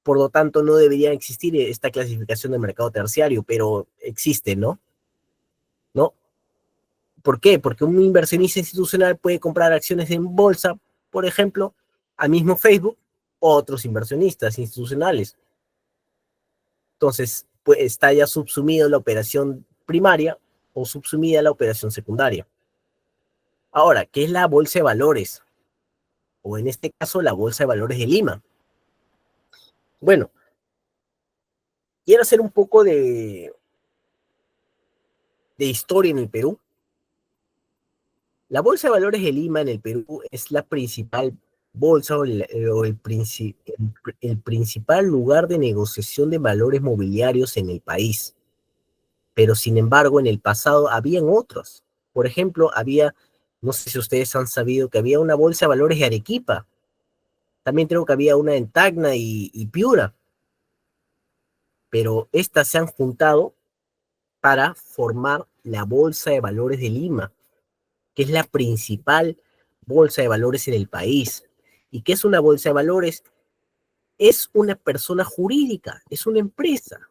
Por lo tanto, no debería existir esta clasificación de mercado terciario, pero existe, ¿no? ¿No? ¿Por qué? Porque un inversionista institucional puede comprar acciones en bolsa, por ejemplo, al mismo Facebook, o otros inversionistas institucionales. Entonces, pues, está ya subsumido la operación primaria o subsumida la operación secundaria. Ahora, ¿qué es la bolsa de valores? O en este caso, la bolsa de valores de Lima. Bueno, quiero hacer un poco de historia en el Perú. La Bolsa de Valores de Lima en el Perú es la principal bolsa el principal lugar de negociación de valores mobiliarios en el país. Pero sin embargo, en el pasado habían otros. Por ejemplo, no sé si ustedes han sabido que había una Bolsa de Valores de Arequipa. También creo que había una en Tacna y Piura. Pero estas se han juntado para formar la Bolsa de Valores de Lima, que es la principal bolsa de valores en el país. ¿Y qué es una bolsa de valores? Es una persona jurídica, es una empresa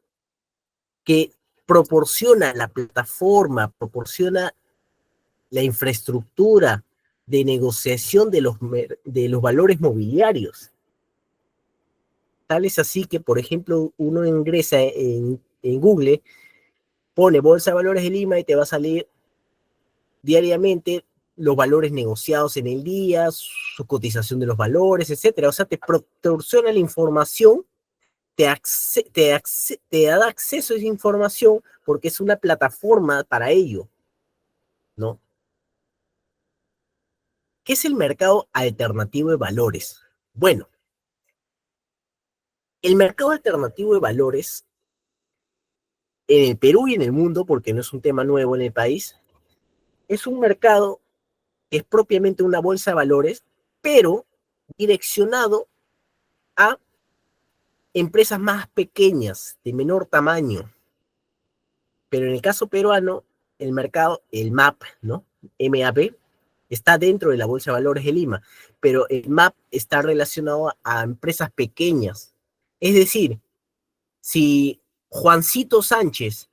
que proporciona la plataforma, proporciona la infraestructura de negociación de los valores mobiliarios. Tal es así que, por ejemplo, uno ingresa en Google, pone Bolsa de Valores de Lima y te va a salir diariamente los valores negociados en el día, su cotización de los valores, etcétera. O sea, te proporciona la información, te da acceso a esa información porque es una plataforma para ello, ¿no? ¿Qué es el mercado alternativo de valores? Bueno, el mercado alternativo de valores en el Perú y en el mundo, porque no es un tema nuevo en el país, es un mercado que es propiamente una bolsa de valores, pero direccionado a empresas más pequeñas, de menor tamaño. Pero en el caso peruano, el mercado, el MAP, ¿no? MAP, está dentro de la Bolsa de Valores de Lima, pero el MAP está relacionado a empresas pequeñas. Es decir, si Juancito Sánchez,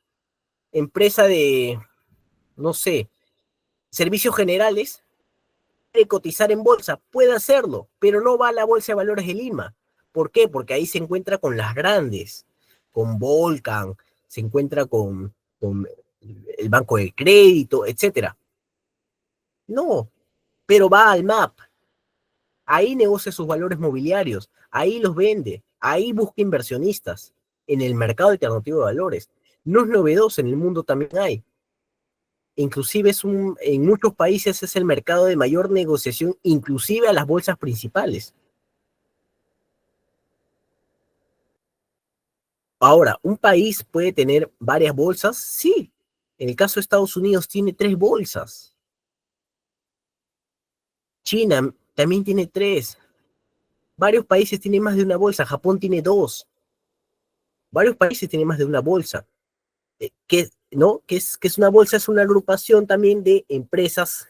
empresa de, no sé, servicios generales, quiere cotizar en bolsa, puede hacerlo, pero no va a la Bolsa de Valores de Lima. ¿Por qué? Porque ahí se encuentra con las grandes, con Volcan, se encuentra con el Banco de Crédito, etcétera. No, pero va al MAP, ahí negocia sus valores mobiliarios, ahí los vende, ahí busca inversionistas, en el mercado alternativo de valores. No es novedoso, en el mundo también hay. Inclusive en muchos países es el mercado de mayor negociación, inclusive a las bolsas principales. Ahora, ¿un país puede tener varias bolsas? Sí. En el caso de Estados Unidos tiene 3 bolsas. China también tiene 3. Varios países tienen más de una bolsa. Japón tiene 2. Varios países tienen más de una bolsa. ¿No? ¿Qué es una bolsa? Es una agrupación también de empresas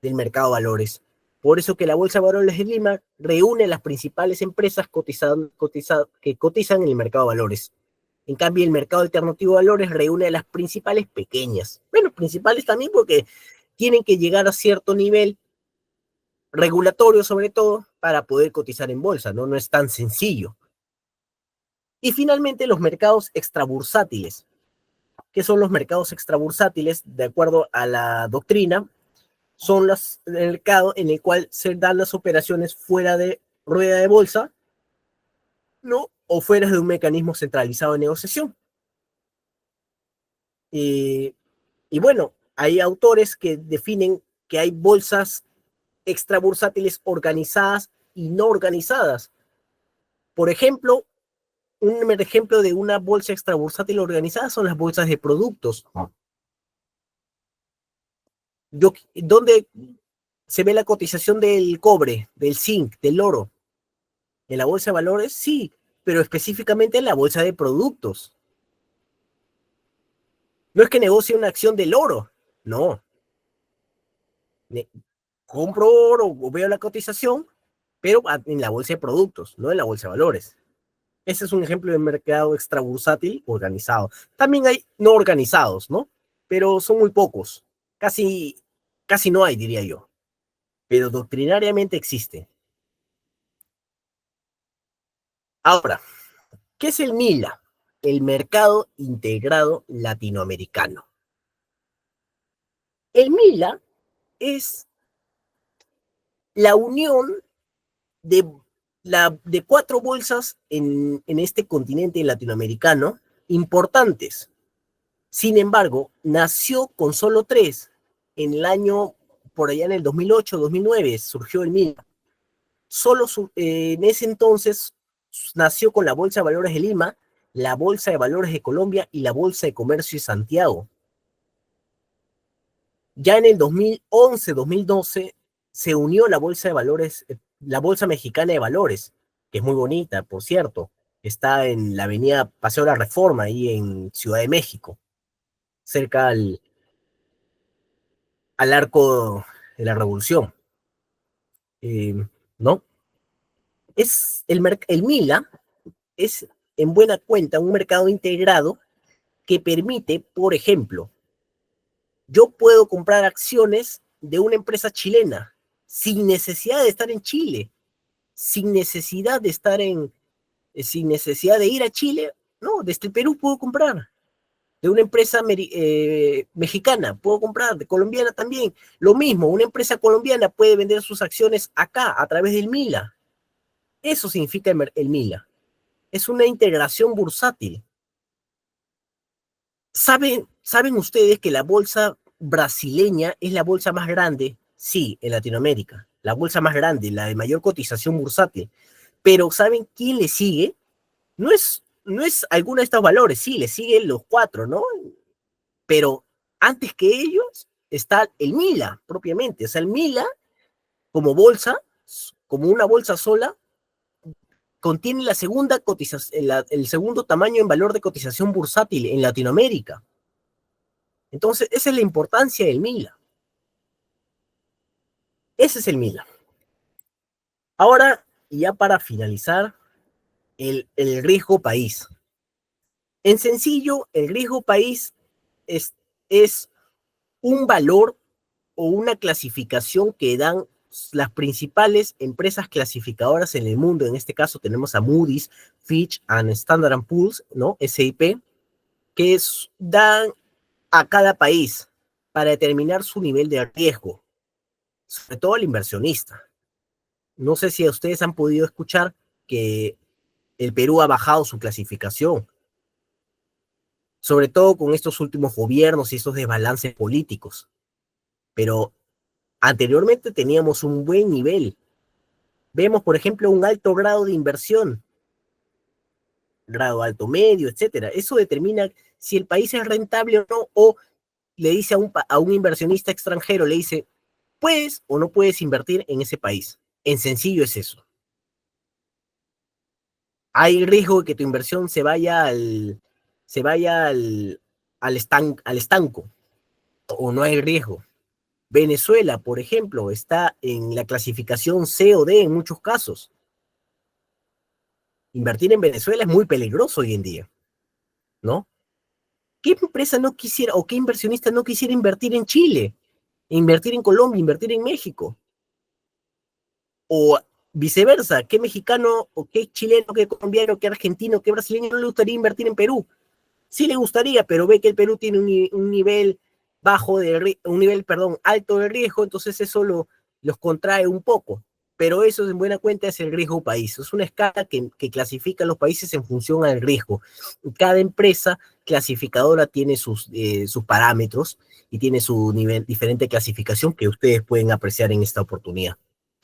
del mercado de valores. Por eso que la Bolsa de Valores de Lima reúne a las principales empresas que cotizan en el mercado de valores. En cambio, el mercado alternativo de valores reúne a las principales pequeñas. Bueno, principales también porque tienen que llegar a cierto nivel regulatorio, sobre todo, para poder cotizar en bolsa, ¿no? No es tan sencillo. Y finalmente, los mercados extrabursátiles. ¿Qué son los mercados extrabursátiles? De acuerdo a la doctrina, son los mercados en el cual se dan las operaciones fuera de rueda de bolsa, ¿no? O fuera de un mecanismo centralizado de negociación. Y bueno, hay autores que definen que hay bolsas extrabursátiles organizadas y no organizadas. Por ejemplo, un ejemplo de una bolsa extrabursátil organizada son las bolsas de productos. ¿Dónde se ve la cotización del cobre, del zinc, del oro? ¿En la bolsa de valores? Sí, pero específicamente en la bolsa de productos. No es que negocie una acción del oro, no. Compro oro o veo la cotización, pero en la bolsa de productos, no en la bolsa de valores. Ese es un ejemplo de mercado extrabursátil organizado. También hay no organizados, ¿no? Pero son muy pocos. Casi, casi no hay, diría yo. Pero doctrinariamente existe. Ahora, ¿qué es el MILA? El Mercado Integrado Latinoamericano. El MILA es la unión de, de 4 bolsas en este continente latinoamericano importantes. Sin embargo, nació con solo 3. En el año, por allá en el 2008-2009, surgió el MILA. Solo en ese entonces nació con la Bolsa de Valores de Lima, la Bolsa de Valores de Colombia y la Bolsa de Comercio de Santiago. Ya en el 2011-2012 se unió la Bolsa de Valores, la Bolsa Mexicana de Valores, que es muy bonita, por cierto. Está en la avenida Paseo de la Reforma, ahí en Ciudad de México, cerca al arco de la Revolución. ¿No? El MILA es, en buena cuenta, un mercado integrado que permite, por ejemplo, yo puedo comprar acciones de una empresa chilena sin necesidad de estar en Chile, sin necesidad de sin necesidad de ir a Chile, no, desde el Perú puedo comprar, de una empresa mexicana puedo comprar, de colombiana también, lo mismo, una empresa colombiana puede vender sus acciones acá a través del MILA, eso significa el MILA, es una integración bursátil. ¿Saben ustedes que la bolsa brasileña es la bolsa más grande? Sí, en Latinoamérica, la bolsa más grande, la de mayor cotización bursátil. Pero ¿saben quién le sigue? No es alguno de estos valores, sí, le siguen los 4, ¿no? Pero antes que ellos está el MILA propiamente. O sea, el MILA como bolsa, como una bolsa sola, contiene el segundo tamaño en valor de cotización bursátil en Latinoamérica. Entonces, esa es la importancia del MILA. Ese es el MILA. Ahora, ya para finalizar, el riesgo país. En sencillo, el riesgo país es un valor o una clasificación que dan las principales empresas clasificadoras en el mundo. En este caso tenemos a Moody's, Fitch and Standard Poor's, ¿no? SIP, que dan a cada país para determinar su nivel de riesgo, sobre todo al inversionista. No sé si ustedes han podido escuchar que el Perú ha bajado su clasificación, sobre todo con estos últimos gobiernos y estos desbalances políticos. Pero anteriormente teníamos un buen nivel. Vemos, por ejemplo, un alto grado de inversión, grado alto medio, etcétera. Eso determina si el país es rentable o no, o le dice a un inversionista extranjero, le dice, ¿puedes o no puedes invertir en ese país? En sencillo es eso. Hay riesgo de que tu inversión al estanco, o no hay riesgo. Venezuela, por ejemplo, está en la clasificación C o D en muchos casos. Invertir en Venezuela es muy peligroso hoy en día, ¿no? ¿Qué empresa no quisiera o qué inversionista no quisiera invertir en Chile, invertir en Colombia, invertir en México? O viceversa, ¿qué mexicano o qué chileno, qué colombiano, qué argentino, qué brasileño no le gustaría invertir en Perú? Sí le gustaría, pero ve que el Perú tiene un nivel alto de riesgo, entonces eso los contrae un poco. Pero eso en buena cuenta es el riesgo país. Es una escala que clasifica a los países en función al riesgo. Cada empresa clasificadora tiene sus parámetros y tiene su nivel diferente clasificación que ustedes pueden apreciar en esta oportunidad.